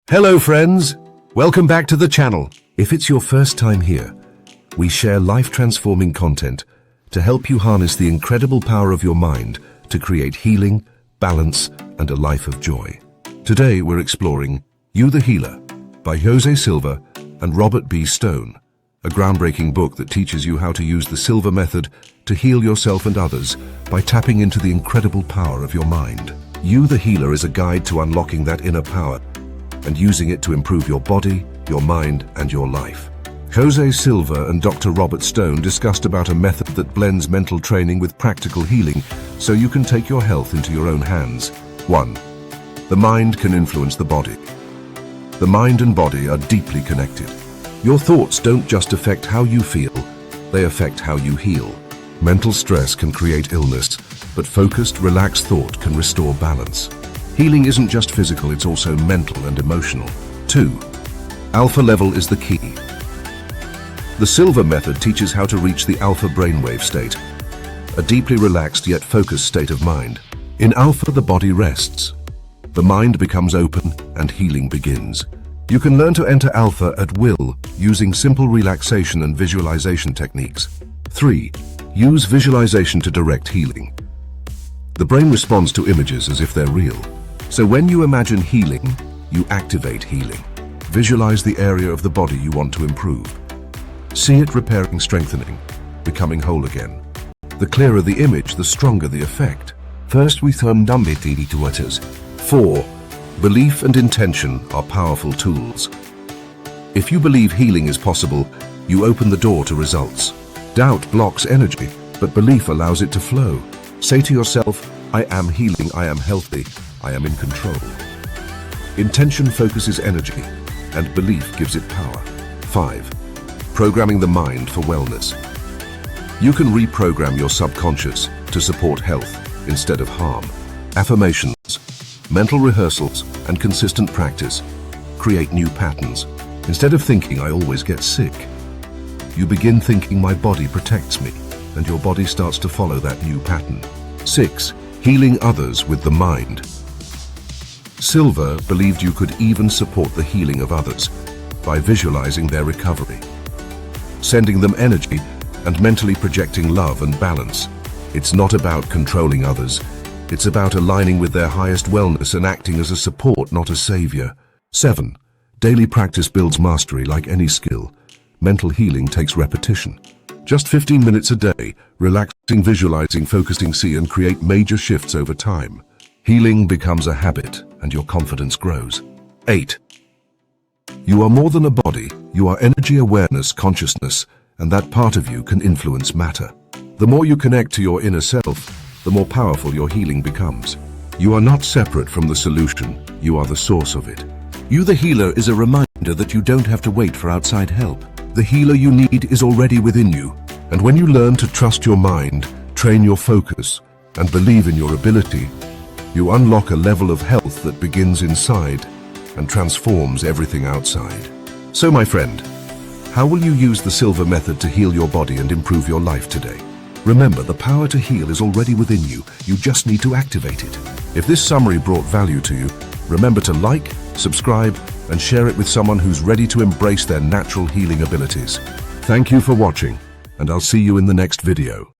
Hello friends, welcome back to the channel. If it's your first time here, we share life-transforming content to help you harness the incredible power of your mind to create healing, balance, and a life of joy. Today we're exploring You the Healer by Jose Silva and Robert B. Stone, a groundbreaking book that teaches you how to use the Silva Method to heal yourself and others by tapping into the incredible power of your mind. You the Healer is a guide to unlocking that inner power and using it to improve your body, your mind, and your life. Jose Silva and Dr. Robert Stone discussed about a method that blends mental training with practical healing so you can take your health into your own hands. 1. The mind can influence the body. The mind and body are deeply connected. Your thoughts don't just affect how you feel, they affect how you heal. Mental stress can create illness, but focused, relaxed thought can restore balance. Healing isn't just physical, it's also mental and emotional. 2. Alpha level is the key. The Silva Method teaches how to reach the alpha brainwave state, a deeply relaxed yet focused state of mind. In alpha, the body rests. The mind becomes open and healing begins. You can learn to enter alpha at will using simple relaxation and visualization techniques. 3. Use visualization to direct healing. The brain responds to images as if they're real. So when you imagine healing, you activate healing. Visualize the area of the body you want to improve. See it repairing, strengthening, becoming whole again. The clearer the image, the stronger the effect. First, we turn to waters. 4. Belief and intention are powerful tools. If you believe healing is possible, you open the door to results. Doubt blocks energy, but belief allows it to flow. Say to yourself, I am healing, I am healthy, I am in control. Intention focuses energy, and belief gives it power. 5. Programming the mind for wellness. You can reprogram your subconscious to support health instead of harm. Affirmations, mental rehearsals, and consistent practice create new patterns. Instead of thinking, I always get sick, you begin thinking, my body protects me, and your body starts to follow that new pattern. 6. Healing others with the mind. Silva believed you could even support the healing of others by visualizing their recovery, sending them energy, and mentally projecting love and balance. It's not about controlling others. It's about aligning with their highest wellness and acting as a support, not a savior. 7. Daily practice builds mastery. Like any skill, mental healing takes repetition. Just 15 minutes a day, relaxing, visualizing, focusing, see and create major shifts over time. Healing becomes a habit and your confidence grows. 8. You are more than a body. You are energy, awareness, consciousness, and that part of you can influence matter. The more you connect to your inner self, the more powerful your healing becomes. You are not separate from the solution, you are the source of it. You the Healer is a reminder that you don't have to wait for outside help. The healer you need is already within you. And when you learn to trust your mind, train your focus, and believe in your ability, you unlock a level of health that begins inside and transforms everything outside. So my friend, how will you use the Silva Method to heal your body and improve your life today? Remember, the power to heal is already within you. You just need to activate it. If this summary brought value to you, remember to like, subscribe, and share it with someone who's ready to embrace their natural healing abilities. Thank you for watching, and I'll see you in the next video.